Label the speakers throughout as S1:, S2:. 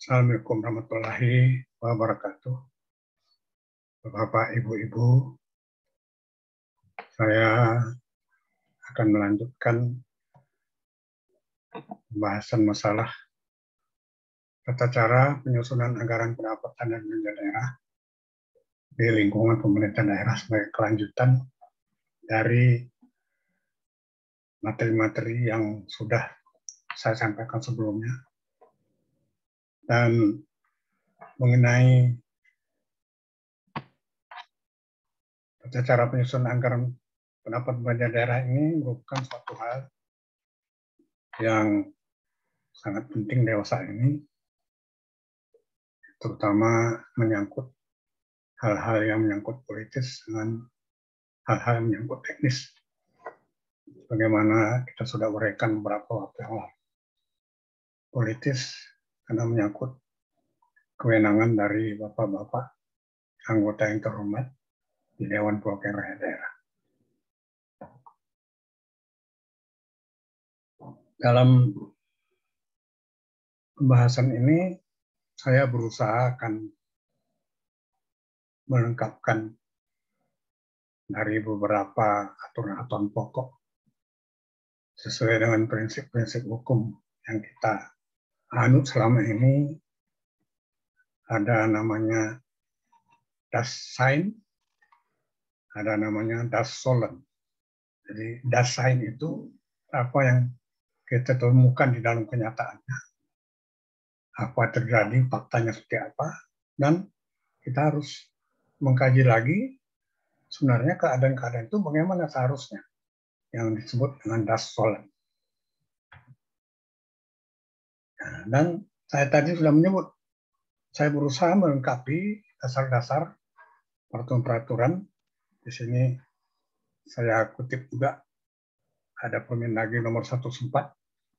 S1: Assalamualaikum warahmatullahi wabarakatuh. Bapak, Ibu-ibu, saya akan melanjutkan pembahasan masalah tata cara penyusunan anggaran pendapatan dan belanja daerah di lingkungan pemerintah daerah sebagai kelanjutan dari materi-materi yang sudah saya sampaikan sebelumnya. Dan mengenai tata cara penyusunan anggaran pendapatan belanja daerah ini merupakan suatu hal yang sangat penting dewasa ini, terutama menyangkut hal-hal yang menyangkut politis dengan hal-hal yang menyangkut teknis. Bagaimana kita sudah uraikan beberapa waktu yang lalu. Politis karena menyangkut kewenangan dari bapak-bapak anggota yang terhormat di Dewan Perwakilan Rakyat Daerah. Dalam pembahasan ini, saya berusaha akan melengkapkan dari beberapa aturan-aturan pokok sesuai dengan prinsip-prinsip hukum yang kita anut selama ini. Ada namanya Das Sein, ada namanya Das Sollen. Jadi Das Sein itu apa yang kita temukan di dalam kenyataannya, apa terjadi, faktanya seperti apa, dan kita harus mengkaji lagi sebenarnya keadaan-keadaan itu bagaimana seharusnya, yang disebut dengan Das Sollen. Nah, dan saya tadi sudah menyebut, saya berusaha melengkapi dasar-dasar peraturan-peraturan. Di sini saya kutip juga ada Permendagri nomor 114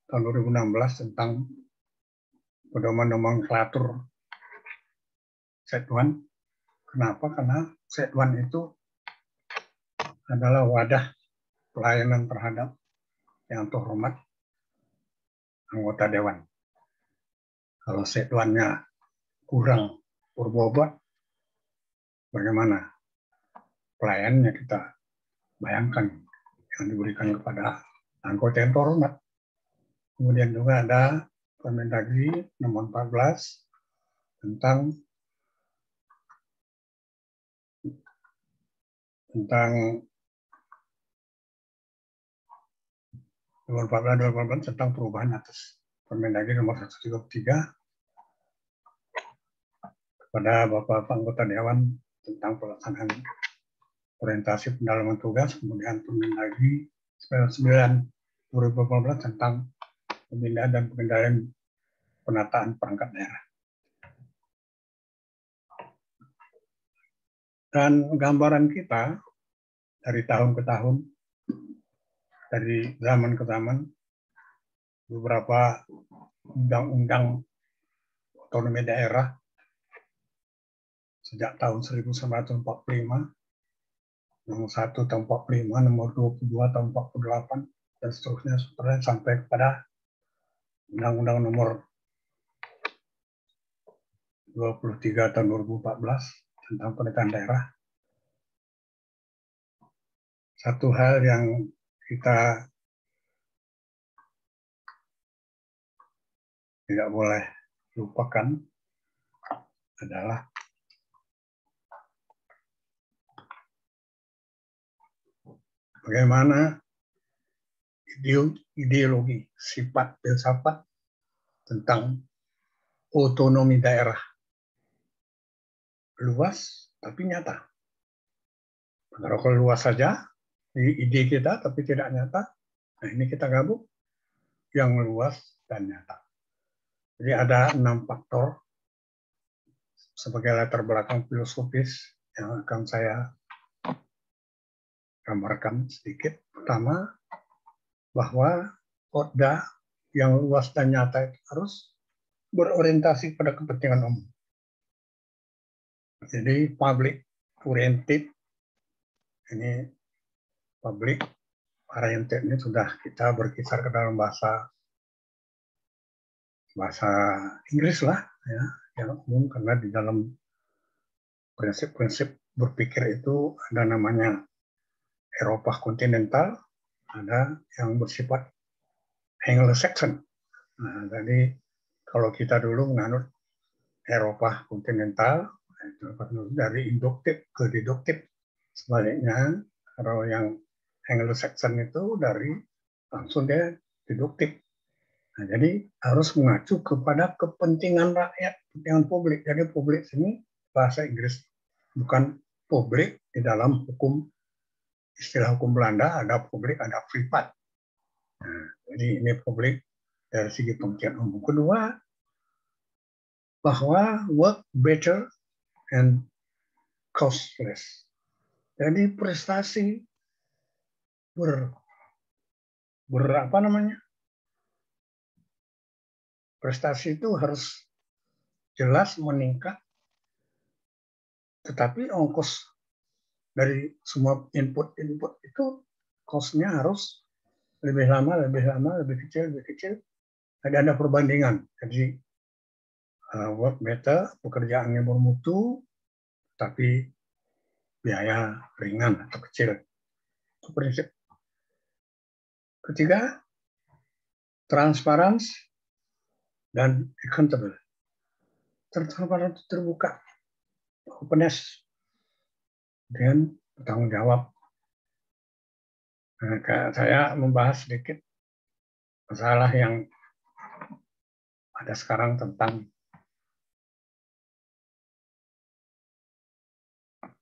S1: tahun 2016 tentang pedoman nomenklatur Setwan. Kenapa? Karena Setwan itu adalah wadah pelayanan terhadap yang terhormat anggota dewan. Kalau Setwannya kurang berbobot, bagaimana pelayanannya kita bayangkan yang diberikan kepada anggota yang terhormat. Kemudian juga ada Permendagri nomor 14 tentang nomor 14 tentang perubahan atas Permendagri nomor 133 kepada Bapak anggota Dewan tentang pelaksanaan orientasi pendalaman tugas, kemudian Permendagri 99 2018 tentang pemindahan dan pengendalian penataan perangkat daerah. Dan gambaran kita dari tahun ke tahun, dari zaman ke zaman, beberapa undang-undang otonomi daerah sejak tahun 1945, nomor 1 tahun 45, nomor 22 tahun 48, dan seterusnya sampai kepada Undang-Undang nomor 23 tahun 2014 tentang penataan daerah. Satu hal yang kita tidak boleh lupakan adalah bagaimana ideologi, sifat filsafat tentang otonomi daerah luas tapi nyata. Kalau luas saja ide kita tapi tidak nyata, nah ini kita gabung yang luas dan nyata. Jadi ada 6 faktor sebagai latar belakang filosofis yang akan saya gambarkan sedikit. Pertama, bahwa Otda yang luas dan nyata itu harus berorientasi pada kepentingan umum. Jadi public oriented, ini public oriented ini sudah kita berkisar ke dalam bahasa Inggris lah, ya, yang umum karena di dalam prinsip-prinsip berpikir itu ada namanya Eropa kontinental, ada yang bersifat Anglo-Saxon. Nah, jadi kalau kita dulu menganut Eropa kontinental, itu dari induktif ke deduktif. Sebaliknya, kalau yang Anglo-Saxon itu dari langsung dia deduktif. Nah, jadi harus mengacu kepada kepentingan rakyat, kepentingan publik. Jadi publik sini bahasa Inggris, bukan publik di dalam hukum, istilah hukum Belanda ada publik, ada privat. Nah, jadi ini publik dari segi pengertian umum. Kedua, bahwa work better and costless. Jadi prestasi apa namanya? Prestasi itu harus jelas meningkat, tetapi ongkos dari semua input itu cost-nya harus lebih lama, lebih kecil. Ada perbandingan. Jadi work better, pekerjaannya bermutu, tapi biaya ringan atau kecil. Itu prinsip. Ketiga, transparansi dan accountable. Transparan itu terbuka, openness, dan bertanggung jawab. Nah, saya membahas sedikit masalah yang ada sekarang tentang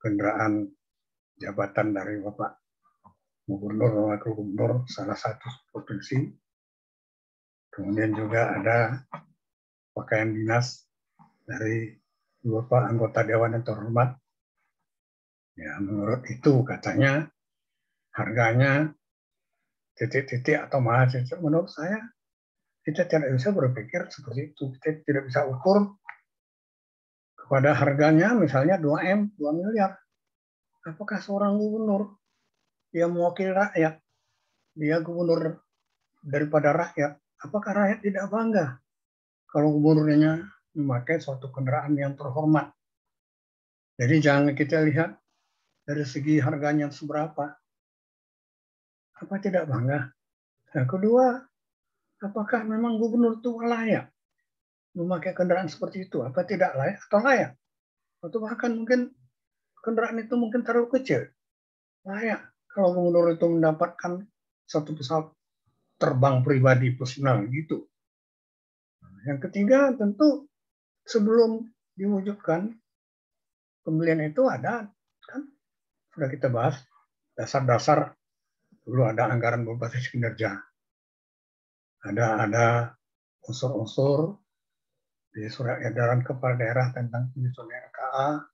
S1: kendaraan jabatan dari Bapak Gubernur, Wakil Gubernur salah satu provinsi. Kemudian juga ada pakaian dinas dari Bapak anggota Dewan yang terhormat. Ya, menurut itu katanya harganya titik-titik atau mahal. Menurut saya kita tidak bisa berpikir seperti itu. Kita tidak bisa ukur kepada harganya misalnya 2 miliar. Apakah seorang gubernur dia mewakili rakyat, dia gubernur daripada rakyat, apakah rakyat tidak bangga kalau gubernurnya memakai suatu kendaraan yang terhormat? Jadi jangan kita lihat dari segi harganya seberapa. Apa tidak bangga? Yang kedua, apakah memang gubernur itu layak memakai kendaraan seperti itu? Apa tidak layak atau layak? Atau bahkan mungkin kendaraan itu mungkin terlalu kecil. Layak kalau gubernur itu mendapatkan satu pesawat terbang pribadi personal gitu. Yang ketiga, tentu sebelum diwujudkan pembelian itu ada, kan sudah kita bahas, dasar-dasar dulu ada anggaran berbasis kinerja. Ada unsur-unsur di surat edaran kepala daerah tentang penyusunan RKA.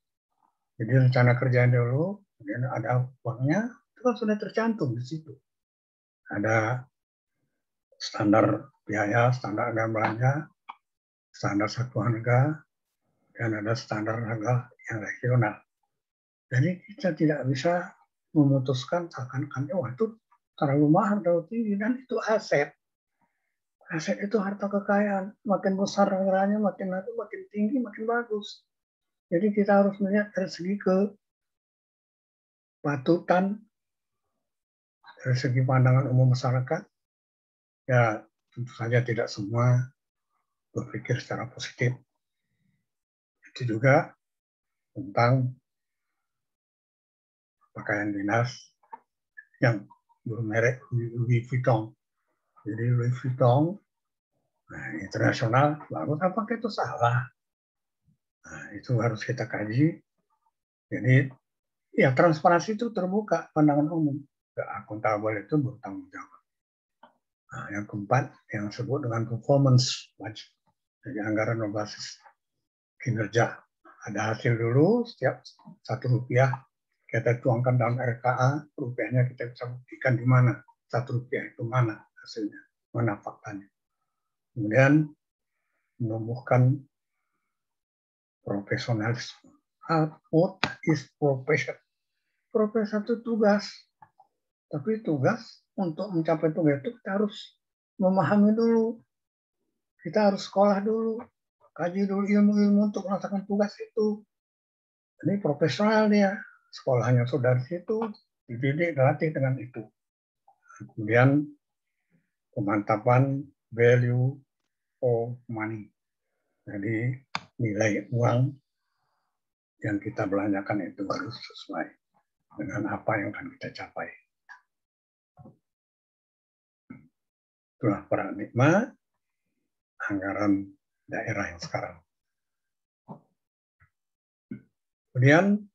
S1: Jadi rencana kerjaan dulu, kemudian ada uangnya, itu kan sudah tercantum di situ. Ada standar biaya, standar anggaran belanja, standar satuan harga, dan ada standar harga yang regional. Jadi kita tidak bisa memutuskan seakan-akan itu terlalu mahal, terlalu tinggi, dan itu aset. Aset itu harta kekayaan. Makin besar anggarannya, makin tinggi, makin bagus. Jadi kita harus melihat dari segi kepatutan, dari segi pandangan umum masyarakat. Ya tentu saja tidak semua berpikir secara positif. Itu juga tentang pakaian dinas yang bermerek Louis Vuitton. Jadi Louis Vuitton internasional, bagus, apakah itu salah? Nah, itu harus kita kaji. Jadi ya transparansi itu terbuka pandangan umum. Akuntabel itu bertanggung jawab. Nah, yang keempat yang disebut dengan performance budget. Jadi anggaran berbasis kinerja. Ada hasil dulu, setiap Rp1 kita tuangkan dalam RKA, rupiahnya kita bisa buktikan di mana Rp1 itu mana hasilnya, mana faktanya. Kemudian menumbuhkan profesionalisme. What is profession? Profession itu tugas. Tapi tugas, untuk mencapai tugas itu kita harus memahami dulu. Kita harus sekolah dulu. kaji dulu ilmu-ilmu untuk melaksanakan tugas itu. Ini profesional dia, sekolahnya sudah di situ, dididik, dilatih dengan itu. Kemudian pemantapan value for money. Jadi nilai uang yang kita belanjakan itu harus sesuai dengan apa yang akan kita capai. Itulah paradigma anggaran daerah yang sekarang. Kemudian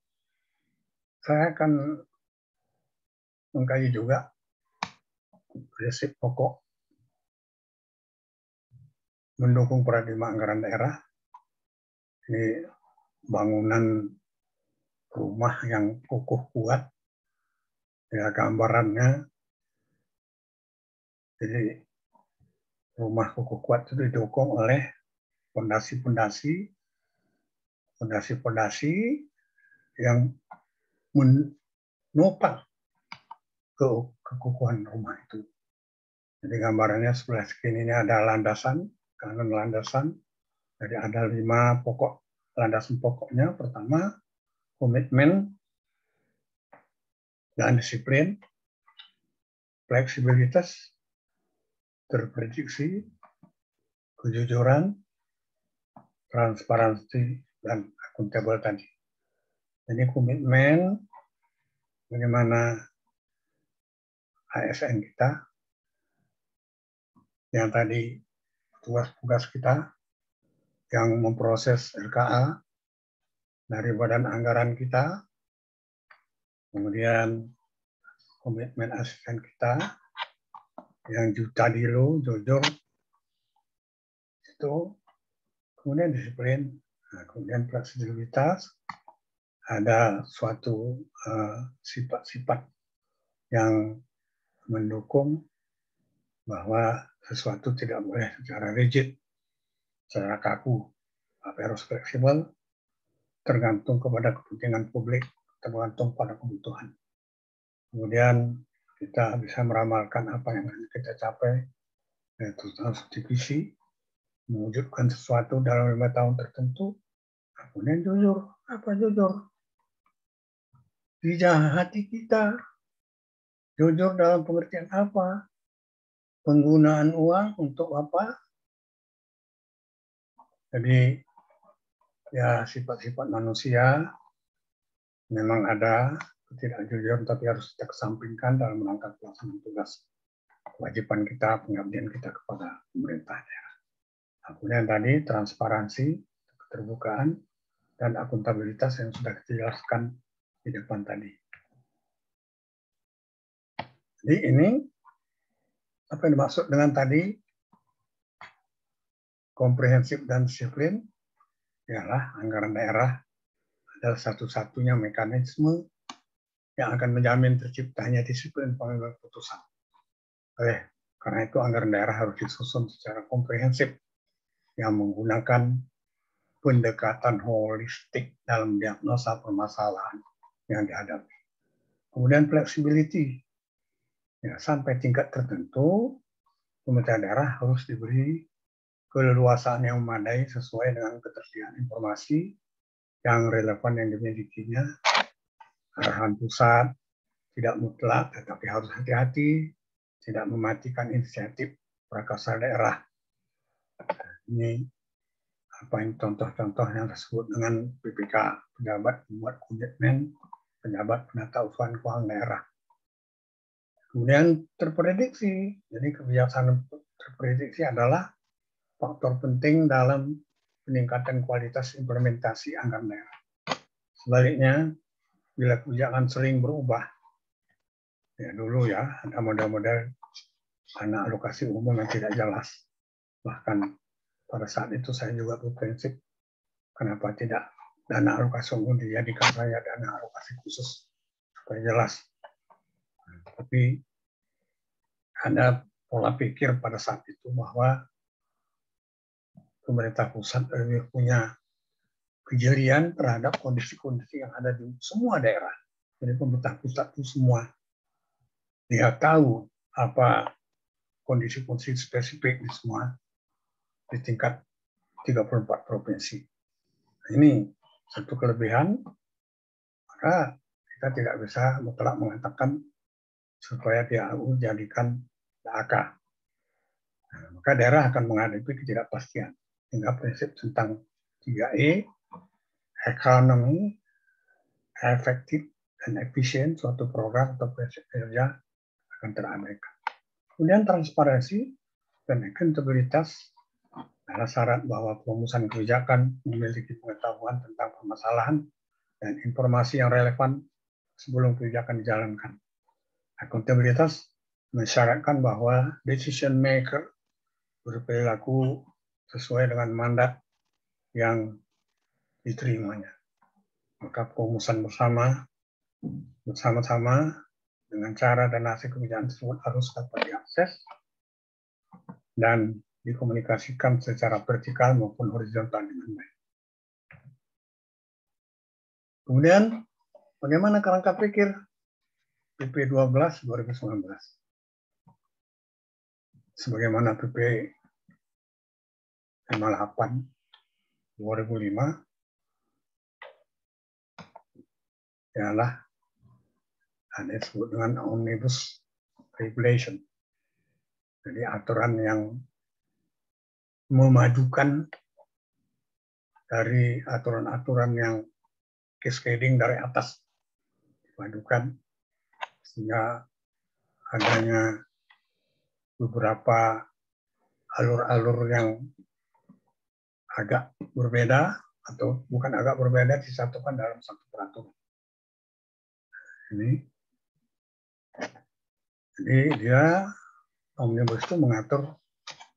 S1: saya akan mengkaji juga prinsip pokok mendukung paradigma anggaran daerah. Ini bangunan rumah yang kokoh kuat, ya gambarannya. Jadi rumah kokoh kuat itu didukung oleh fondasi-fondasi yang menopang kekokohan rumah itu. Jadi gambarannya sebelah sini ini ada landasan, kanan landasan. Jadi ada 5 pokok landasan pokoknya. Pertama, komitmen dan disiplin, fleksibilitas, terprediksi, kejujuran, transparansi, dan akuntabel tadi. Jadi komitmen, bagaimana ASN kita, yang tadi tugas-tugas kita, yang memproses RKA dari badan anggaran kita, kemudian komitmen asisten kita, yang jujur, itu, kemudian disiplin, kemudian fleksibilitas, ada suatu sifat-sifat yang mendukung bahwa sesuatu tidak boleh secara rigid, secara kaku, tapi harus fleksibel, tergantung kepada kepentingan publik, tergantung pada kebutuhan. Kemudian kita bisa meramalkan apa yang kita capai, yaitu visi, mewujudkan sesuatu dalam 5 tahun tertentu. Kemudian jujur, apa jujur? Di hati kita. Jujur dalam pengertian apa? Penggunaan uang untuk apa? Jadi ya sifat-sifat manusia memang ada ketidakjujuran, tapi harus kita kesampingkan dalam rangka pelaksanaan tugas kewajiban kita, pengabdian kita kepada pemerintah daerah. Kemudian tadi transparansi, keterbukaan, dan akuntabilitas yang sudah dijelaskan di depan tadi. Jadi ini apa yang dimaksud dengan tadi komprehensif dan disiplin, ialah anggaran daerah adalah satu-satunya mekanisme yang akan menjamin terciptanya disiplin pengambilan keputusan. Karena itu anggaran daerah harus disusun secara komprehensif yang menggunakan pendekatan holistik dalam diagnosa permasalahan yang dihadapi. Kemudian flexibility, ya, sampai tingkat tertentu pemerintah daerah harus diberi keleluasaan yang memadai sesuai dengan ketersediaan informasi yang relevan yang dimilikinya. Arahan pusat tidak mutlak, tetapi harus hati-hati, tidak mematikan inisiatif prakarsa daerah. Ini apa yang contoh-contoh yang disebut dengan PPK, pejabat membuat komitmen, pejabat penata usaha keuangan daerah. Kemudian terprediksi, jadi kebijaksanaan terprediksi adalah faktor penting dalam peningkatan kualitas implementasi anggaran daerah. Sebaliknya, bila kebijakan sering berubah, ya dulu ya ada model-model dana alokasi umum yang tidak jelas. Bahkan pada saat itu saya juga berprinsip, kenapa tidak dana alokasi umum dijadikan saya dana alokasi khusus supaya jelas. Tapi ada pola pikir pada saat itu bahwa pemerintah pusat lebih punya kejelian terhadap kondisi-kondisi yang ada di semua daerah. Jadi pemerintah pusat itu semua dia tahu apa kondisi-kondisi spesifik di semua di tingkat 34 provinsi. Ini satu kelebihan, maka kita tidak bisa mutlak mengatakan supaya DAU jadikan DAK. Nah, maka daerah akan menghadapi ketidakpastian. Hingga prinsip tentang 3E, ekonomi, efektif, dan efisien suatu program atau prinsip kerja akan terabaikan. Kemudian transparansi dan akuntabilitas adalah syarat bahwa perumusan kebijakan memiliki pengetahuan tentang permasalahan dan informasi yang relevan sebelum kebijakan dijalankan. Akuntabilitas mensyaratkan bahwa decision maker berperilaku sesuai dengan mandat yang diterimanya. Maka perumusan bersama-sama dengan cara dan hasil kebijakan tersebut harus dapat diakses dan dikomunikasikan secara vertikal maupun horizontal dengan baik. Kemudian, bagaimana kerangka pikir PP 12 2019? Sebagaimana PP 58 2005 ialah ada disebut dengan Omnibus Regulation. Jadi aturan yang memajukan dari aturan-aturan yang cascading dari atas, dipadukan sehingga adanya beberapa alur-alur yang agak berbeda atau bukan agak berbeda disatukan dalam satu peraturan. Ini, jadi dia Omnibus itu mengatur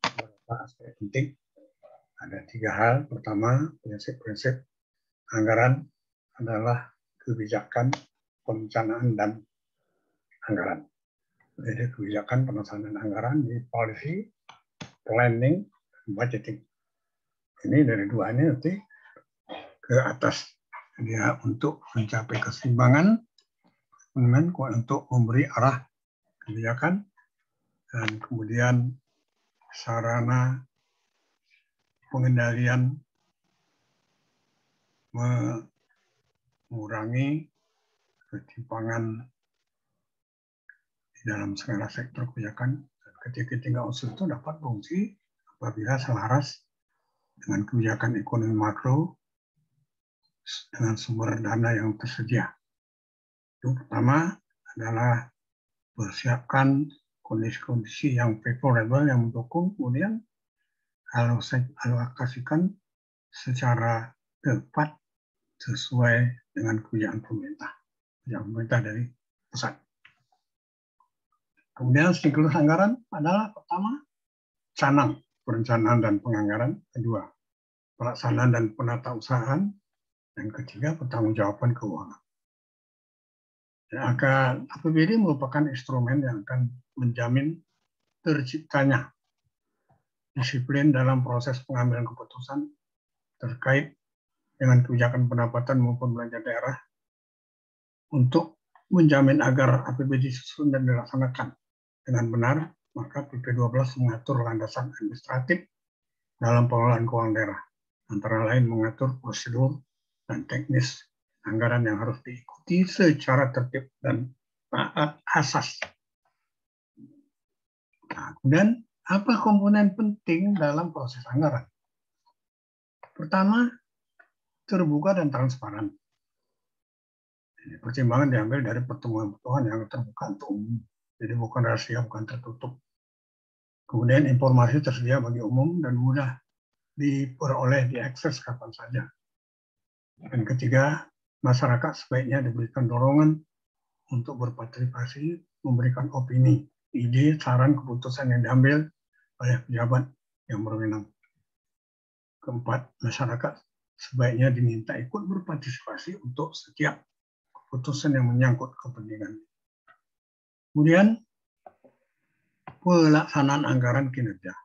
S1: beberapa aspek penting. Ada 3 hal. Pertama, prinsip-prinsip anggaran adalah kebijakan, perencanaan, dan anggaran. Jadi kebijakan, perencanaan, anggaran di policy, planning, budgeting. Ini dari 2 ini nanti ke atas. Dia untuk mencapai keseimbangan, untuk memberi arah kebijakan, dan kemudian sarana pengendalian mengurangi ketimpangan di dalam segala sektor kebijakan. Dan ketiga unsur itu dapat berfungsi apabila selaras dengan kebijakan ekonomi makro dengan sumber dana yang tersedia. Itu pertama adalah persiapkan kondisi-kondisi yang favorable yang mendukung, kemudian alokasikan secara tepat sesuai dengan kebijakan pemerintah dari pusat. Kemudian siklus anggaran adalah pertama, canang perencanaan dan penganggaran, kedua, pelaksanaan dan penatausahaan, dan ketiga, pertanggungjawaban keuangan. APBD merupakan instrumen yang akan menjamin terciptanya disiplin dalam proses pengambilan keputusan terkait dengan kebijakan pendapatan maupun belanja daerah untuk menjamin agar APBD disusun dan dilaksanakan dengan benar. Maka PP 12 mengatur landasan administratif dalam pengelolaan keuangan daerah, antara lain mengatur prosedur dan teknis anggaran yang harus diikuti secara tertib dan taat asas. Nah, kemudian apa komponen penting dalam proses anggaran? Pertama, terbuka dan transparan. Pertimbangan diambil dari pertemuan-pertemuan yang terbuka untuk umum. Jadi bukan rahasia, bukan tertutup. Kemudian informasi tersedia bagi umum dan mudah diperoleh, diakses kapan saja. Dan ketiga, masyarakat sebaiknya diberikan dorongan untuk berpartisipasi, memberikan opini, ide, saran, keputusan yang diambil oleh pejabat yang berwenang. Keempat, masyarakat sebaiknya diminta ikut berpartisipasi untuk setiap keputusan yang menyangkut kepentingan. Kemudian, pelaksanaan anggaran kinerja.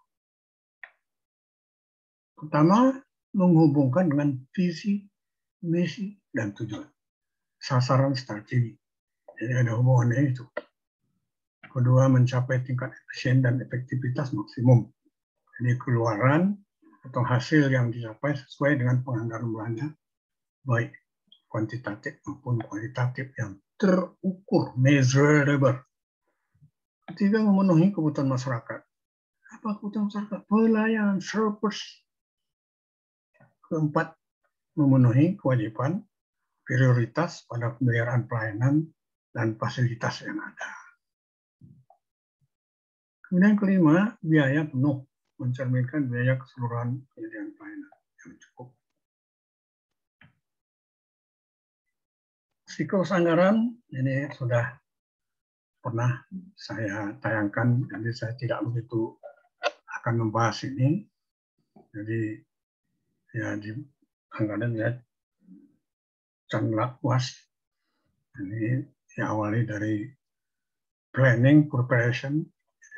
S1: Pertama, menghubungkan dengan visi, misi, dan tujuan. Sasaran strategi. Jadi ada hubungannya itu. Kedua, mencapai tingkat efisien dan efektivitas maksimum. Jadi keluaran atau hasil yang dicapai sesuai dengan penganggaran belanja, baik kuantitatif maupun kualitatif yang terukur, measurable. Ketiga, memenuhi kebutuhan masyarakat. Apa kebutuhan masyarakat? Pelayanan, service. Keempat, memenuhi kewajiban prioritas pada pemeliharaan pelayanan dan fasilitas yang ada. Kemudian kelima, biaya penuh, mencerminkan biaya keseluruhan penyediaan pelayanan yang cukup. Siklus anggaran ini sudah pernah saya tayangkan, jadi saya tidak begitu akan membahas ini. Jadi ya di anggaran ya canlak was ini diawali dari planning, preparation,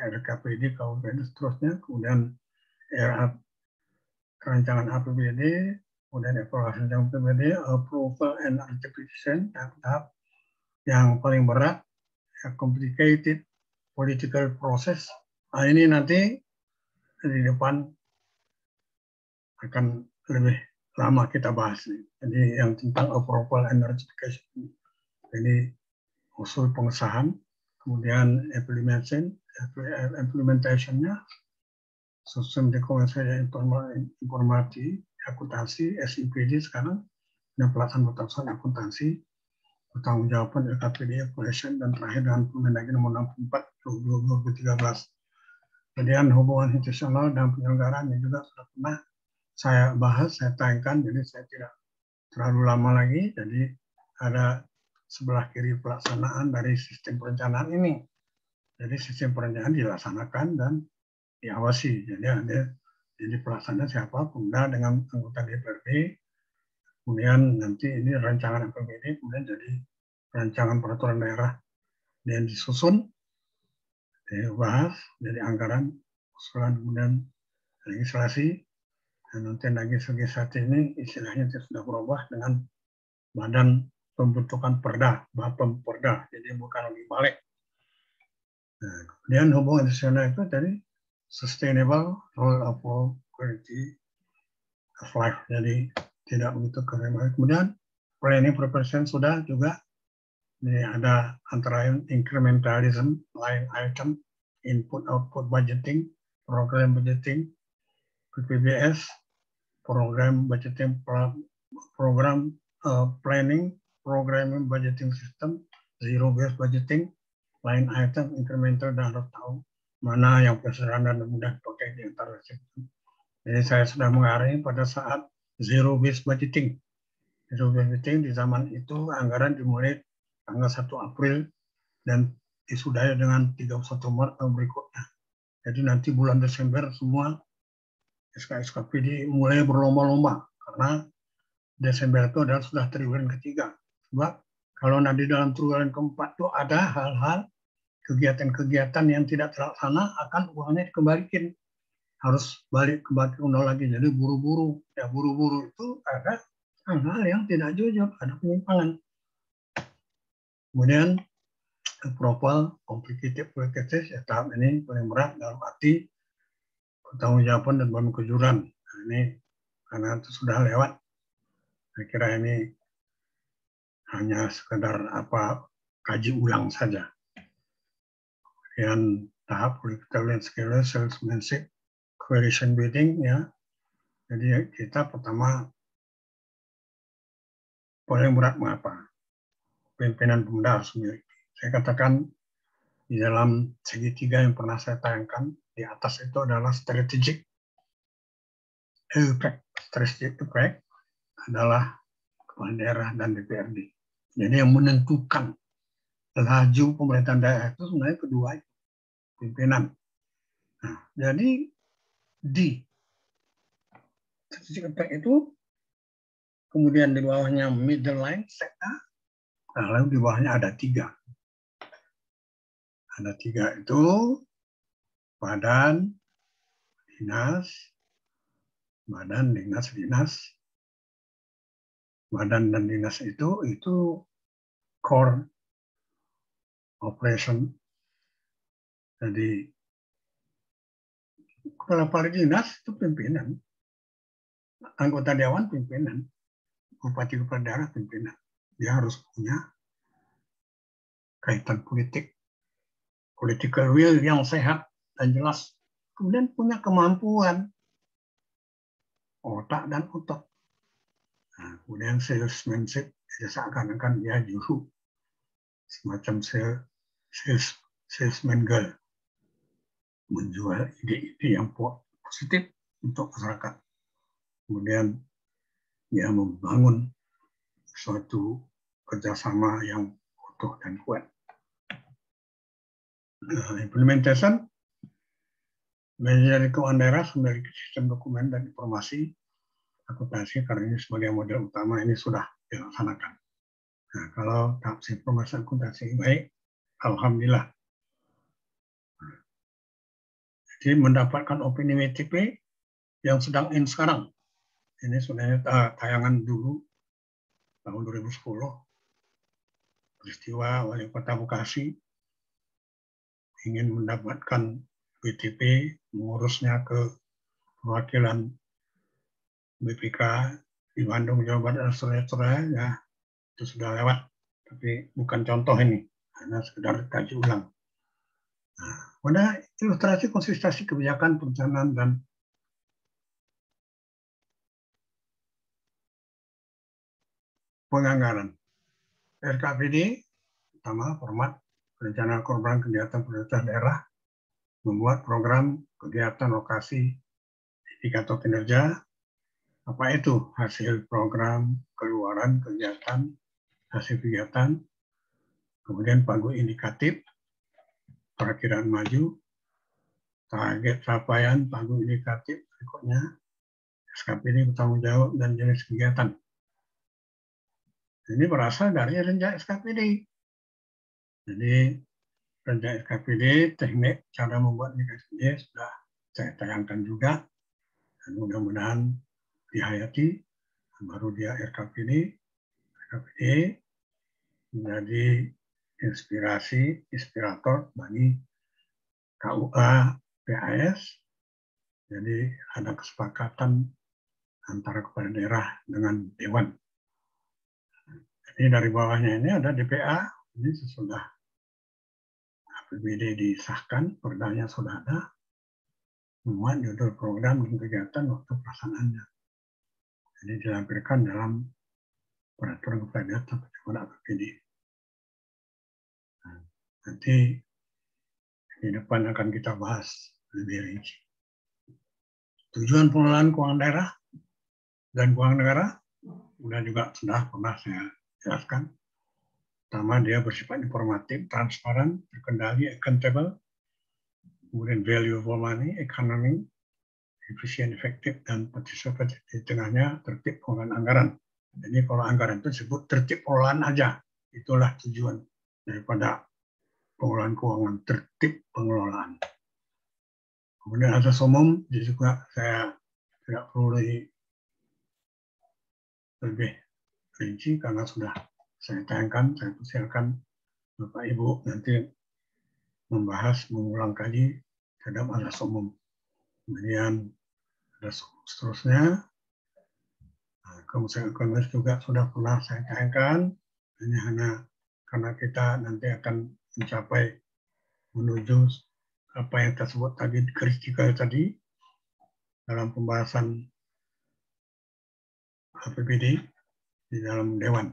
S1: RKPD, KUPD, seterusnya, kemudian RA, rancangan APBD, kemudian evaluasi rancangan APBD, approval and ratification, tahap yang paling berat, complicated political process. Nah, ini nanti di depan akan lebih lama kita bahas nih. Jadi yang tentang approval and ratification. Jadi usul pengesahan, kemudian implementation-nya, sistem dokumentasi informasi, akuntansi, SIPD sekarang, dan pelaksanaan batasan akuntansi, pertanggungjawaban LKPD, evaluation, dan terakhir dengan Permendagri nomor 64 2013. Kemudian hubungan institusional dan penyelenggaraan ini juga sudah pernah saya bahas, saya tayangkan, jadi saya tidak terlalu lama lagi. Jadi ada sebelah kiri pelaksanaan dari sistem perencanaan ini. Jadi sistem perencanaan dilaksanakan dan diawasi. Jadi pelaksana siapa? Pemda dengan anggota DPRD. Kemudian nanti ini rancangan APBD, kemudian jadi rancangan peraturan daerah yang disusun, dibahas, jadi anggaran, usulan, kemudian legislasi. Dan nanti legislasi ini istilahnya sudah berubah dengan Badan Pembentukan Perda, Bapem Perda, jadi bukan lagi balik. Nah, kemudian hubungan institusional itu dari sustainable rule of law, quality of life, jadi tidak begitu keren. Kemudian planning preparation sudah juga, ini ada antara incrementalism, line item, input output budgeting, program budgeting, PPBS, program budgeting, program planning, programming budgeting system, zero based budgeting, line item, incremental, dan harus tahu mana yang sederhana dan mudah dipakai di antara sistem. Jadi saya sudah mengarahnya pada saat zero based budgeting. Zero based budgeting di zaman itu anggaran dimulai tanggal 1 April dan disudahi dengan 31 Maret tahun berikutnya. Jadi nanti bulan Desember semua SK-SKPD mulai berlomba-lomba karena Desember itu adalah sudah triwulan ketiga. Sebab kalau nanti dalam triwulan keempat itu ada hal-hal kegiatan-kegiatan yang tidak terlaksana, akan uangnya dikembalikan. Harus balik kembali ke nol lagi. Jadi buru-buru. Ya buru-buru itu ada hal-hal yang tidak jujur, ada penyimpangan. Kemudian approval, complicated practices, ya tahap ini paling berat dalam arti pertanggungjawaban dan bangun kejujuran. Nah, ini karena itu sudah lewat. Saya kira ini hanya sekedar kaji ulang saja. Kemudian tahap political and salesmanship, coalition building, ya. Jadi kita pertama paling berat mengapa? Pimpinan Pemda harus memiliki. Saya katakan di dalam segitiga yang pernah saya tayangkan, di atas itu adalah strategic impact. Strategic impact adalah kepala daerah dan DPRD. Jadi yang menentukan laju pemerintahan daerah itu sebenarnya kedua itu, pimpinan. Nah, jadi di strategic impact itu, kemudian di bawahnya middle line, sekta, nah, lalu di bawahnya ada 3. Ada 3 itu badan, dinas, badan, dinas, dinas. Badan dan dinas itu core operation. Jadi kepala dinas itu pimpinan. anggota dewan pimpinan, bupati kepala daerah pimpinan. Dia harus punya kaitan politik, political will yang sehat dan jelas. Kemudian punya kemampuan otak dan otot. Nah, kemudian salesmanship, seakan-akan dia juru semacam salesman girl, menjual ide-ide yang positif untuk masyarakat. Kemudian dia membangun suatu kerjasama yang utuh dan kuat. Implementation, manajer keuangan daerah memiliki sistem dokumen dan informasi akuntansi karena ini sebagai model utama ini sudah dilaksanakan. Nah, kalau tahap informasi akuntansi baik, alhamdulillah. Jadi mendapatkan opini WTP yang sedang in sekarang. Ini sebenarnya tayangan dulu tahun 2010. Peristiwa Wali Kota Bekasi ingin mendapatkan WTP, mengurusnya ke perwakilan BPK di Bandung, Jawa Barat, dan seterusnya, ya itu sudah lewat. Tapi bukan contoh ini, hanya sekedar kaji ulang. Nah, pada ilustrasi konsistensi kebijakan perencanaan dan penganggaran. RKPD, pertama format rencana program kegiatan prioritas daerah, membuat program kegiatan lokasi indikator kinerja. Apa itu hasil program, keluaran kegiatan, hasil kegiatan, kemudian pagu indikatif, perakiraan maju, target capaian, pagu indikatif, berikutnya SKPD bertanggung jawab dan jenis kegiatan. Ini berasal dari rencana SKPD. Jadi rencana SKPD, teknik cara membuat SKPD sudah saya tayangkan juga, dan mudah-mudahan dihayati. Baru dia RKPD menjadi inspirator bagi KUA PAS. Jadi ada kesepakatan antara kepala daerah dengan dewan. Jadi dari bawahnya ini ada DPA, ini sesudah APBD disahkan, perdanya sudah ada, memuat judul program dan kegiatan waktu pelaksanaannya. Jadi dilampirkan dalam peraturan kepala daerah tentang APBD. Nah, nanti di depan akan kita bahas lebih rinci. Tujuan pengelolaan keuangan daerah dan keuangan negara sudah pernah saya jelaskan. Pertama, dia bersifat informatif, transparan, terkendali, accountable, kemudian value for money, economy, efisien, efektif, dan participatif. Di tengahnya tertib pengelolaan anggaran. Jadi kalau anggaran itu disebut tertib pengelolaan aja. Itulah tujuan daripada pengelolaan keuangan, tertib pengelolaan. Kemudian asas umum juga saya tidak perlu lebih rinci karena sudah saya tayangkan, saya persilakan Bapak Ibu nanti membahas, mengulang kaji terhadap asas umum. Kemudian ada seterusnya, kemudian ekonomis juga sudah pernah saya tayangkan. Ini hanya karena kita nanti akan mencapai menuju apa yang tersebut tadi, kritikal tadi dalam pembahasan APBD di dalam Dewan.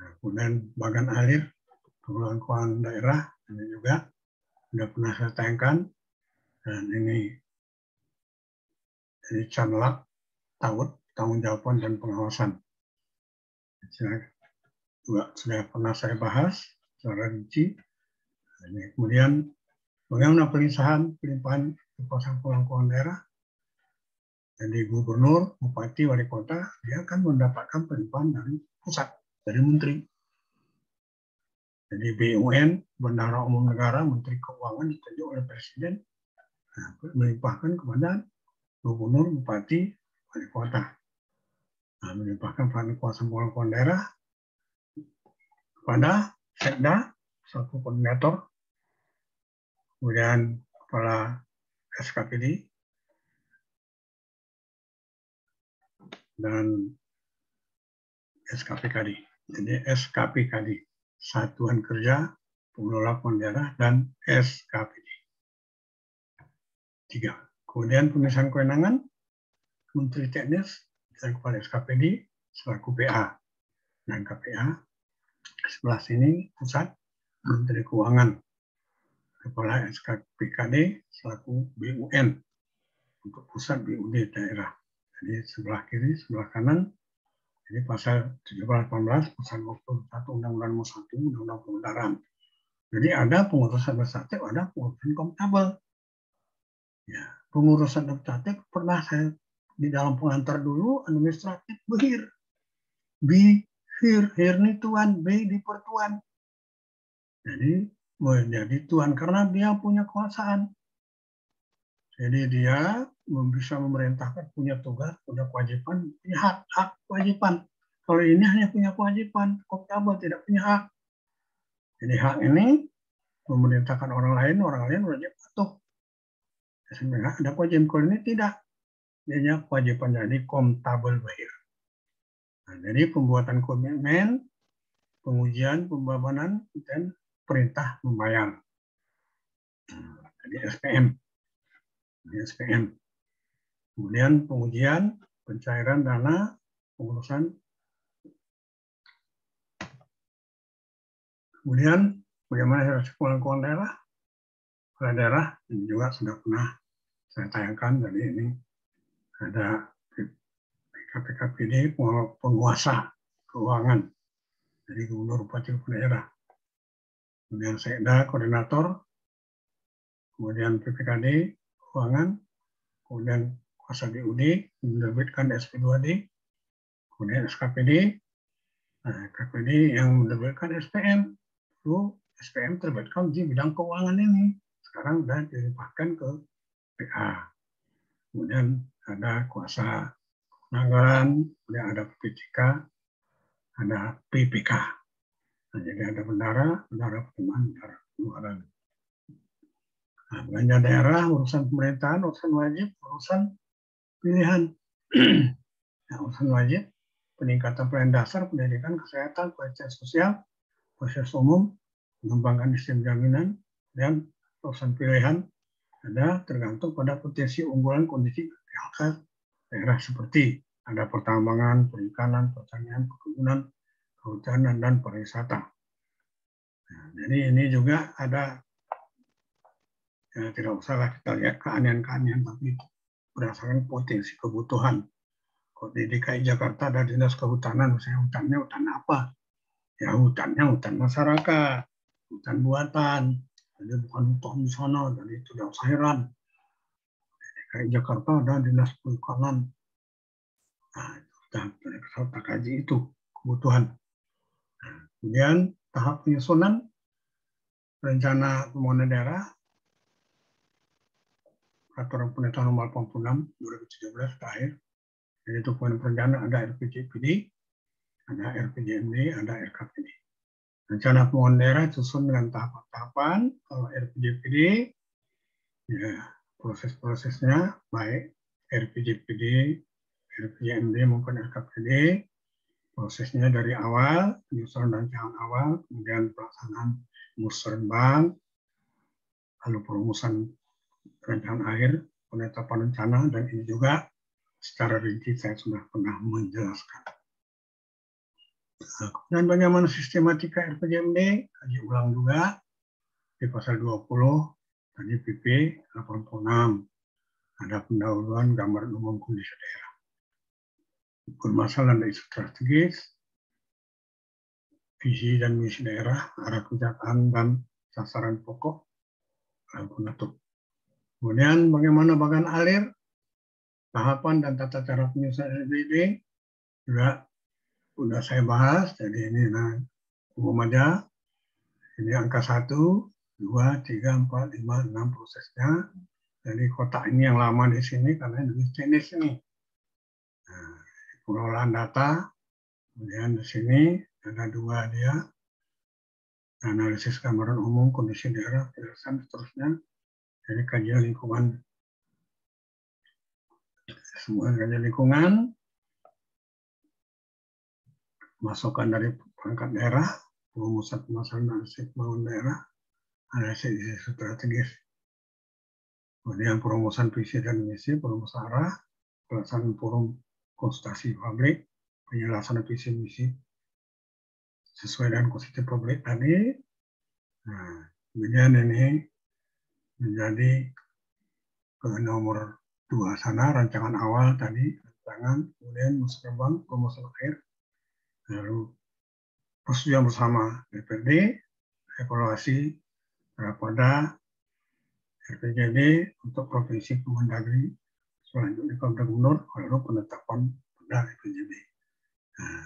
S1: Nah, kemudian bagian akhir pengelolaan keuangan daerah ini juga sudah pernah saya tayangkan, dan ini canlak tanggung jawaban dan pengawasan. Juga sudah pernah saya bahas secara rinci. Ini kemudian bagaimana pelimpahan kekuasaan pengelolaan keuangan daerah. Jadi gubernur, bupati, wali kota, dia akan mendapatkan pelimpahan dari pusat, dari menteri. Jadi BUMN, Bendahara Umum Negara, Menteri Keuangan ditunjuk oleh Presiden, melimpahkan kepada gubernur, bupati, wali kota. Nah, melimpahkan kekuasaan pengelolaan keuangan daerah kepada Sekda, satu koordinator, kemudian kepala SKPD, dan SKPKD. Jadi SKPKD, Satuan Kerja Pengelola Keuangan Daerah, dan SKPD. 3. Kemudian pemisahan kewenangan Menteri Teknis dan Kepala SKPD selaku PA. Dan KPA sebelah sini pusat Menteri Keuangan, Kepala SKPKD selaku BUN untuk pusat BUD daerah. Jadi sebelah kiri, sebelah kanan. Jadi pasal 17-18, pasal 21 Undang-Undang Nomor 1, Undang-Undang Pengeluaran. Jadi ada pengurusan administratif, ada pengurusan akuntabel. Ya, pengurusan administratif pernah saya di dalam pengantar dulu administratif behir. Hir ini tuan, B di pertuan. Jadi menjadi tuan karena dia punya kekuasaan. Jadi dia bisa memerintahkan, punya tugas, punya kewajiban, punya hak kewajiban. Kalau ini hanya punya kewajiban, akuntabel tidak punya hak. Jadi hak ini memerintahkan orang lain wajib patuh. Sebenarnya ada kewajiban, kalau ini tidak. Dia kewajiban jadi akuntabel bahir. Nah, jadi pembuatan komitmen, pengujian, pembayaran, dan perintah membayar. Jadi SPM. Kemudian pengujian, pencairan dana, pengurusan. Kemudian bagaimana hasil keuangan daerah? Kepala daerah ini juga sudah pernah saya tayangkan. Jadi ini ada PKPD penguasa keuangan dari gubernur bupati daerah. Kemudian Sekda koordinator, kemudian PPKD keuangan, kemudian kuasa BUD menerbitkan SP2D, kemudian SKPD, KPD yang menerbitkan SPM. Lalu SPM terbitkan di bidang keuangan ini. Sekarang sudah dilimpahkan ke PA. Kemudian ada kuasa anggaran, kemudian ada PPK, ada PPK. Nah, jadi ada bendara pertemuan, bendara pengeluaran. Nah, belanja daerah, urusan pemerintahan, urusan wajib, urusan pilihan. Nah, urusan wajib, peningkatan pelayanan dasar, pendidikan, kesehatan, kualitas sosial, proses umum, mengembangkan sistem jaminan, dan urusan pilihan ada tergantung pada potensi unggulan kondisi daerah seperti ada pertambangan, perikanan, pertanian, perkebunan, kehutanan, dan pariwisata. Nah, jadi ini juga ada, ya, tidak usahlah kita lihat keanehan-keanehan, tapi berdasarkan potensi kebutuhan. Kalau di DKI Jakarta ada dinas kehutanan, misalnya hutannya hutan apa? Ya hutannya hutan masyarakat, hutan buatan, jadi bukan hutan di sana, jadi itu tidak usah heran. DKI Jakarta ada dinas perikanan. Nah, kita kaji itu kebutuhan. Nah, kemudian tahap penyusunan rencana pembangunan daerah, Peraturan Pemerintah Nomor 86 2017 terakhir. Jadi dokumen perencanaan ada RPJPD, ada RPJMD, ada RKPD. Rencana pembangunan daerah disusun dengan tahapan-tahapan. Kalau RPJPD, ya proses-prosesnya baik RPJPD, RPJMD maupun RKPD, prosesnya dari awal, penyusunan rancangan awal, kemudian pelaksanaan musrenbang, lalu perumusan rancangan akhir, penetapan rencana, dan ini juga secara rinci saya sudah pernah menjelaskan. Nah, kemudian bagaimana sistematika RPJMD, kaji ulang juga di pasal 20, tadi PP 86, ada pendahuluan gambaran umum kondisi daerah. Permasalahan isu strategis, visi dan misi daerah, arah kebijakan dan sasaran pokok, dan penutup. Kemudian bagaimana bagan alir, tahapan dan tata cara penyusunan RPJMD juga sudah saya bahas. Jadi ini umum aja. Ini angka 1, 2, 3, 4, 5, 6 prosesnya. Jadi kotak ini yang lama di sini karena ini jenis ini. Nah, pengelolaan data. Kemudian di sini ada 2 dia. Analisis gambaran umum kondisi daerah, penjelasan seterusnya. Jadi kajian lingkungan. Semua kajian lingkungan. masukan dari perangkat daerah, perumusan pemasaran aset bangun daerah, analisis strategis, kemudian perumusan visi dan misi, perumusan arah, pelaksanaan forum konsultasi publik, penjelasan visi misi sesuai dengan konstitusi publik tadi. Nah, kemudian ini menjadi ke nomor 2 sana, rancangan awal tadi, rancangan, kemudian musyawarah promosi akhir, lalu persetujuan bersama DPRD, evaluasi Raperda RPJMD untuk Provinsi Kemendagri, selanjutnya Kepada Gubernur, lalu penetapan Perda RPJMD. Nah,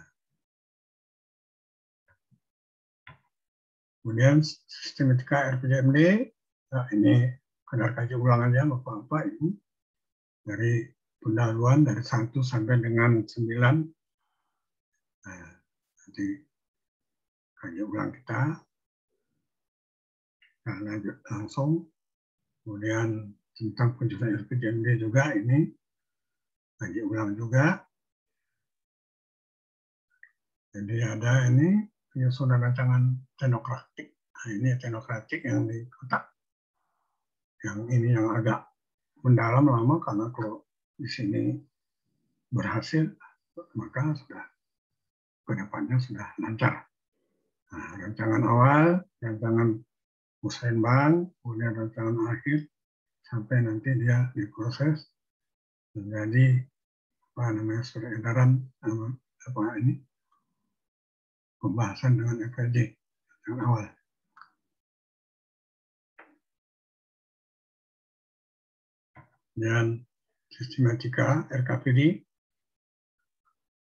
S1: kemudian sistematika RPJMD, nah ini kadar kaji ulang aja Bapak-Bapak Ibu, dari pendahuluan dari 1 sampai dengan 9. Nah, nanti kaji ulang kita. Nah, lanjut langsung. Kemudian tentang penjelasan RPJMD juga ini kaji ulang juga. Jadi ada ini penyusunan rancangan teknokratik. Nah, ini teknokratik yang di kotak. Yang ini yang agak mendalam lama karena kalau di sini berhasil maka sudah kedepannya sudah lancar. Nah, rancangan awal, rancangan musrenbang, kemudian rancangan akhir sampai nanti dia diproses menjadi apa namanya surat edaran apa ini pembahasan dengan FPD yang awal. Dan sistematika RKPD,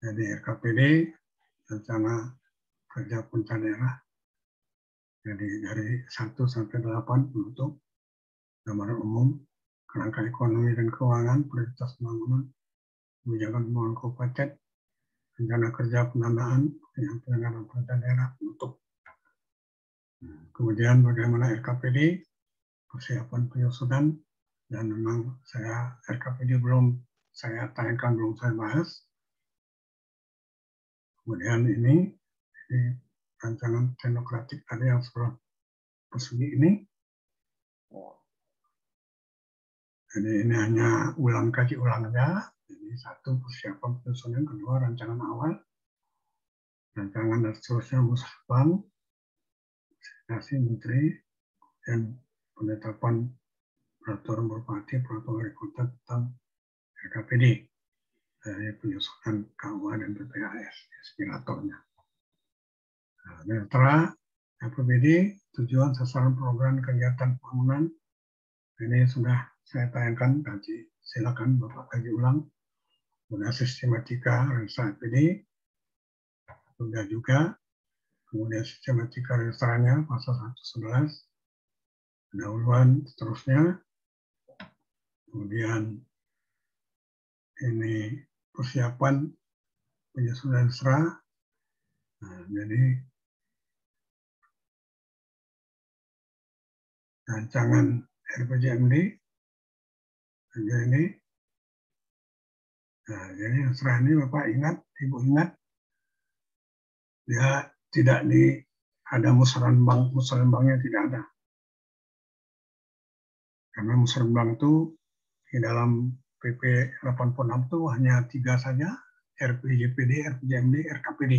S1: jadi RKPD rencana kerja punca daerah, jadi dari 1 sampai 8 untuk gambaran umum, kerangka ekonomi dan keuangan, prioritas pembangunan, kebijakan pembangunan kabupaten, rencana kerja pendanaan, penyelenggaraan punca daerah untuk. Kemudian bagaimana RKPD, persiapan penyusunan, dan memang saya RKPD belum saya tayangkan, belum saya bahas. Kemudian ini rancangan teknokratik tadi yang sudah persegi ini. Jadi ini hanya kaji ulang saja. Jadi 1 persiapan penyusunan, kedua rancangan awal, rancangan dan seterusnya musyawarah, konsultasi menteri, dan penetapan peraturan bupati, peraturan wali kota tentang RKPD dari penyusunan KUA dan PPAS, aspiratornya. Nah, dan setelah RKPD, tujuan sasaran program kegiatan pembangunan, ini sudah saya tayangkan, nanti silakan Bapak kaji ulang. Kemudian sistematika registrasi RPD, sudah juga. Kemudian sistematika registranya pasal 111, pendahuluan seterusnya. Kemudian ini persiapan penyusunan serah. Nah, jadi rancangan RPJMD juga ini. Nah, jadi serah ini Bapak ingat, Ibu ingat, dia tidak ada musrenbangnya tidak ada. Karena musrenbang itu di dalam PP 86 itu hanya 3 saja, RPJPD, RPJMD, RKPD.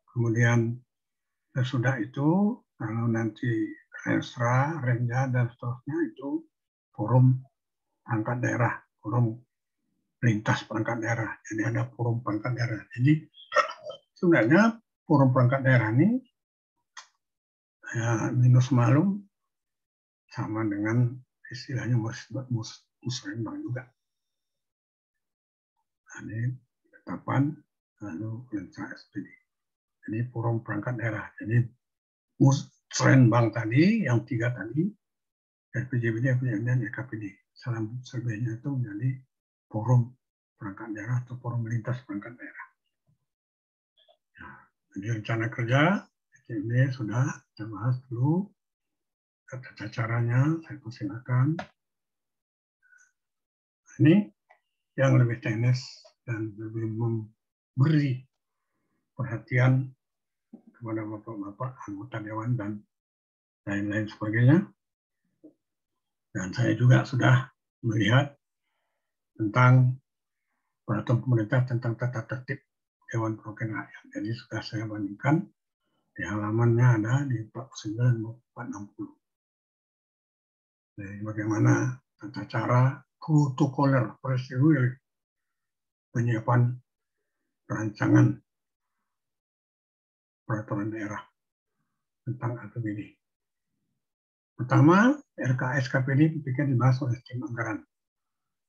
S1: Kemudian sesudah itu, kalau nanti Resra, Renja, dan seterusnya itu forum perangkat daerah, forum lintas perangkat daerah. Jadi ada forum perangkat daerah. Jadi sebenarnya forum perangkat daerah ini ya, minus malum sama dengan istilahnya musrenbang juga. Ini penetapan lalu rencana SPD. Jadi forum perangkat daerah. Jadi musrenbang tadi, yang 3 tadi, RPJMD, RPJMD, dan RKPD. Selebihnya itu menjadi forum perangkat daerah atau forum lintas perangkat daerah. Nah, jadi rencana kerja ini sudah kita bahas dulu. Tata caranya saya persilakan. Ini yang lebih teknis dan lebih memberi perhatian kepada bapak-bapak anggota dewan dan lain-lain sebagainya. Dan saya juga sudah melihat tentang peraturan pemerintah tentang tata tertib Dewan Perwakilan Rakyat. Jadi sudah saya bandingkan, di halamannya ada di 49 dan 460. Jadi bagaimana tata cara protokoler prosedur penyiapan rancangan peraturan daerah tentang APBD. Pertama, RKS KPD PPK dibahas oleh tim anggaran.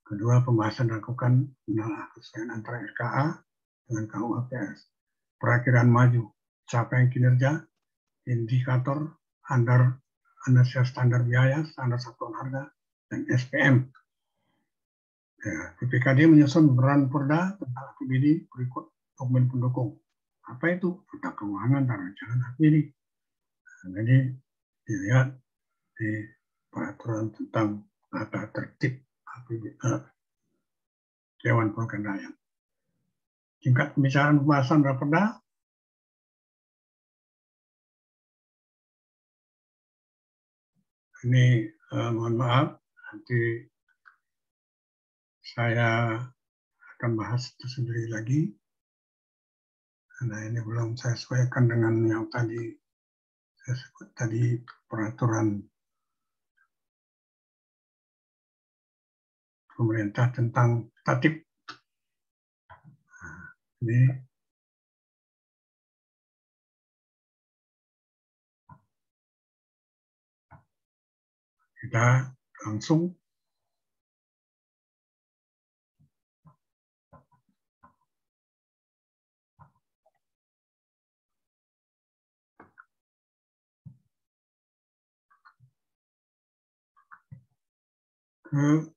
S1: Kedua, pembahasan dilakukan mengenai kesesuaian antara RKA dengan KUHPS. Perakhiran maju, capaian kinerja, indikator, standar biaya, standar satuan harga, dan SPM. Ya, PPKD menyusun peran Perda tentang APBD berikut dokumen pendukung. Apa itu? Tata keuangan dan rancangan APBD. Nah, jadi dilihat di peraturan tentang tata tertib Dewan Perwakilan Rakyat. Tingkat pembicaraan pembahasan Raperda ini mohon maaf, nanti saya akan bahas tersendiri lagi karena ini belum saya sesuaikan dengan yang tadi saya sebut tadi, peraturan pemerintah tentang tatib. Nah, ini kita langsung ke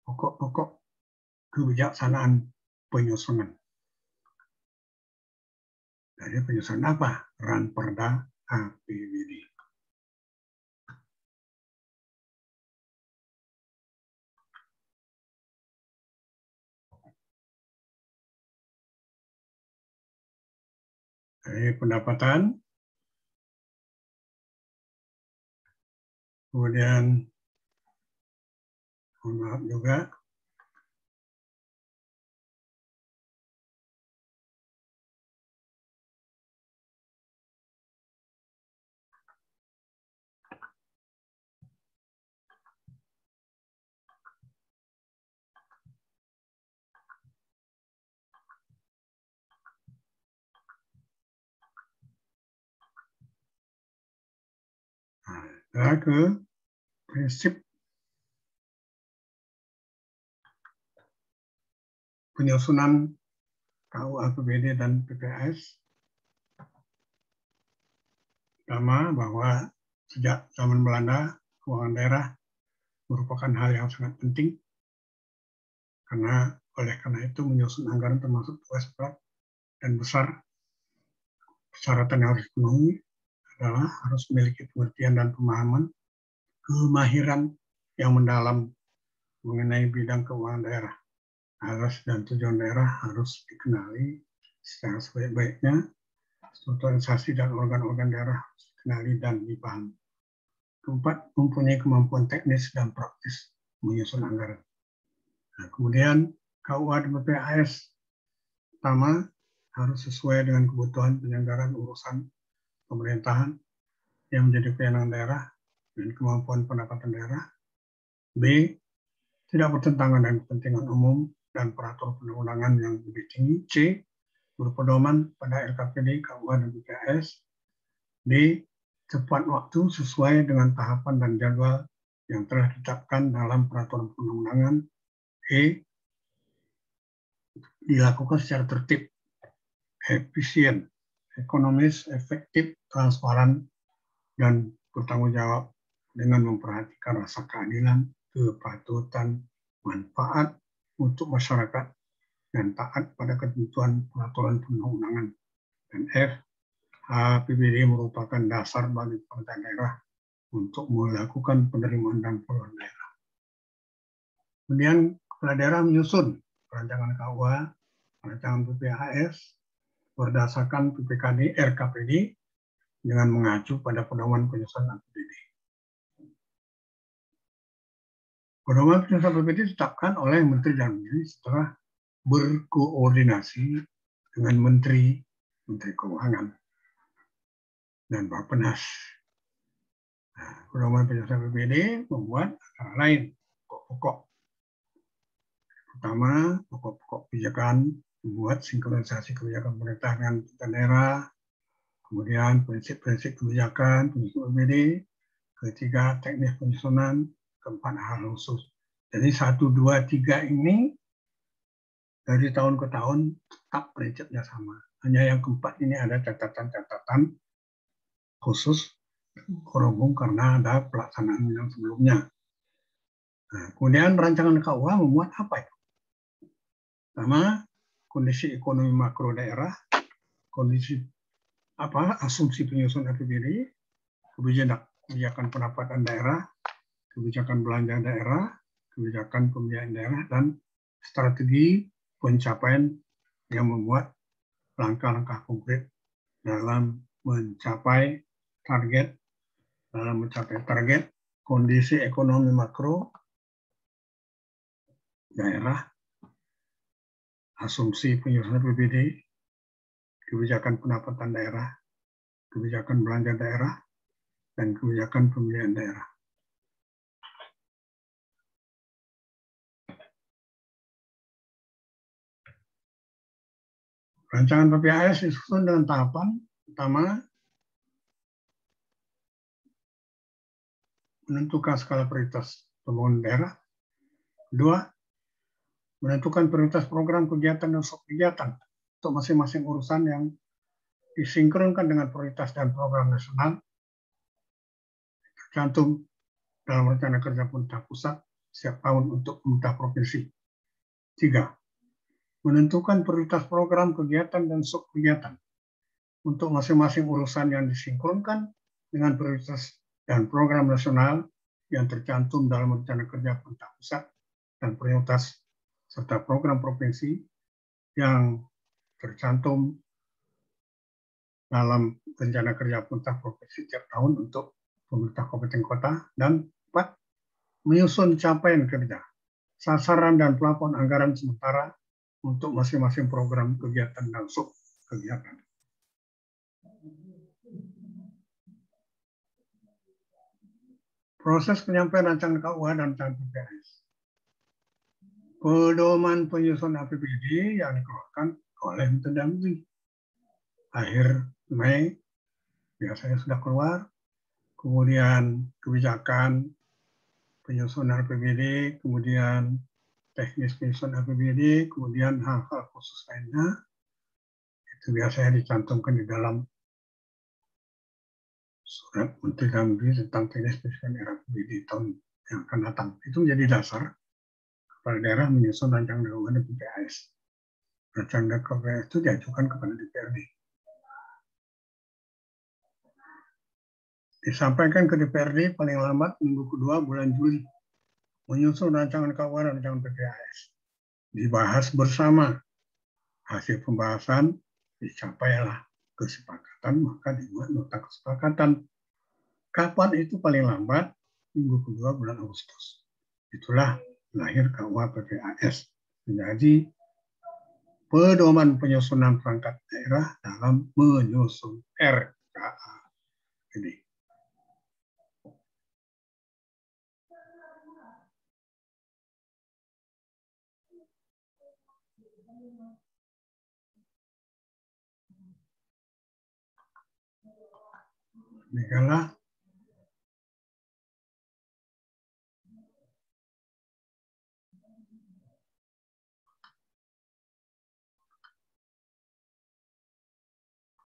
S1: pokok-pokok kebijaksanaan penyusunan. Jadi penyusunan apa? Ranperda APBD. Jadi pendapatan, kemudian mohon maaf juga ke prinsip penyusunan KUA APBD dan PPS. Pertama, bahwa sejak zaman Belanda, keuangan daerah merupakan hal yang sangat penting karena oleh karena itu menyusun anggaran termasuk tugas berat dan besar. Persyaratan yang harus dipenuhi adalah harus memiliki pengertian dan pemahaman, kemahiran yang mendalam mengenai bidang keuangan daerah. Asas dan tujuan daerah harus dikenali secara sebaik-baiknya. Strukturisasi dan organ-organ daerah harus dikenali dan dipahami. Keempat, mempunyai kemampuan teknis dan praktis menyusun anggaran. Nah, kemudian KUA dan PPAS pertama harus sesuai dengan kebutuhan penyelenggaraan urusan pemerintahan yang menjadi kewenangan daerah dan kemampuan pendapatan daerah. B, tidak bertentangan dengan kepentingan umum dan peraturan perundang-undangan yang lebih tinggi. C, berpedoman pada LKPD, KUA, dan PPAS. D, tepat waktu sesuai dengan tahapan dan jadwal yang telah ditetapkan dalam peraturan perundang-undangan. E, dilakukan secara tertib, efisien, ekonomis, efektif, transparan, dan bertanggung jawab dengan memperhatikan rasa keadilan, kepatutan, manfaat untuk masyarakat, dan taat pada ketentuan peraturan perundang-undangan. Dan F, APBD merupakan dasar bagi pemerintah daerah untuk melakukan penerimaan dan pengelolaan daerah. Kemudian kepala daerah menyusun rancangan KUA, rancangan PPAS berdasarkan PPKD, RKPD dengan mengacu pada pedoman penyusunan APBD. Pedoman penyusunan APBD ditetapkan oleh Menteri Dalam Negeri setelah berkoordinasi dengan Menteri Keuangan dan Bappenas. Nah, pedoman penyusunan APBD membuat antara lain pokok-pokok. Pertama, pokok-pokok kebijakan, membuat sinkronisasi kebijakan pemerintah dengan daerah. Kemudian prinsip-prinsip kebijakan penyusunan APBD. Ketiga, teknis penyusunan. Keempat, hal khusus. Jadi 1, 2, 3 ini dari tahun ke tahun tetap prinsipnya sama. Hanya yang keempat ini ada catatan-catatan khusus berhubung karena ada pelaksanaan yang sebelumnya. Nah, kemudian rancangan KUA memuat apa itu? Pertama, kondisi ekonomi makro daerah, kondisi asumsi penyusunan APBD, kebijakan pendapatan daerah, kebijakan belanja daerah, kebijakan pembiayaan daerah, dan strategi pencapaian yang memuat langkah-langkah konkret dalam mencapai target, kondisi ekonomi makro daerah, asumsi penyusunan APBD, kebijakan pendapatan daerah, kebijakan belanja daerah, dan kebijakan pembiayaan daerah. Rancangan PPAS disusun dengan tahapan pertama, menentukan skala prioritas pembangunan daerah. Kedua, menentukan prioritas program kegiatan dan subkegiatan untuk masing-masing urusan yang disinkronkan dengan prioritas dan program nasional tercantum dalam rencana kerja pemerintah pusat setiap tahun untuk pemerintah provinsi. 3. Menentukan prioritas program kegiatan dan subkegiatan untuk masing-masing urusan yang disinkronkan dengan prioritas dan program nasional yang tercantum dalam rencana kerja pemerintah pusat dan prioritas serta program provinsi yang tercantum dalam rencana kerja pemerintah provinsi setiap tahun untuk pemerintah kabupaten kota. Dan 4. Menyusun capaian kerja, sasaran dan plafon anggaran sementara untuk masing-masing program kegiatan dan sub kegiatan. Proses penyampaian rancangan KUA dan rancangan PPAS. Pedoman penyusunan APBD yang dikeluarkan oleh Menteri Dalam Negeri akhir Mei biasanya sudah keluar. Kemudian kebijakan penyusunan APBD, kemudian teknis penyusunan APBD, kemudian hal-hal khusus lainnya itu biasanya dicantumkan di dalam surat Menteri Dalam Negeri tentang teknis penyusunan APBD tahun yang akan datang. Itu menjadi dasar kepala daerah menyusun rancangan KUA dan PPAS. Rancangan KUA itu diajukan kepada DPRD. Disampaikan ke DPRD paling lambat minggu kedua bulan Juli. Menyusun rancangan KUA dan rancangan PPAS. Dibahas bersama. Hasil pembahasan dicapailah kesepakatan, maka dibuat nota kesepakatan. Kapan itu paling lambat? Minggu kedua bulan Agustus. Itulah lahir KUA PPAS. Menjadi pedoman penyusunan perangkat daerah dalam menyusun RKA. Jadi, demikianlah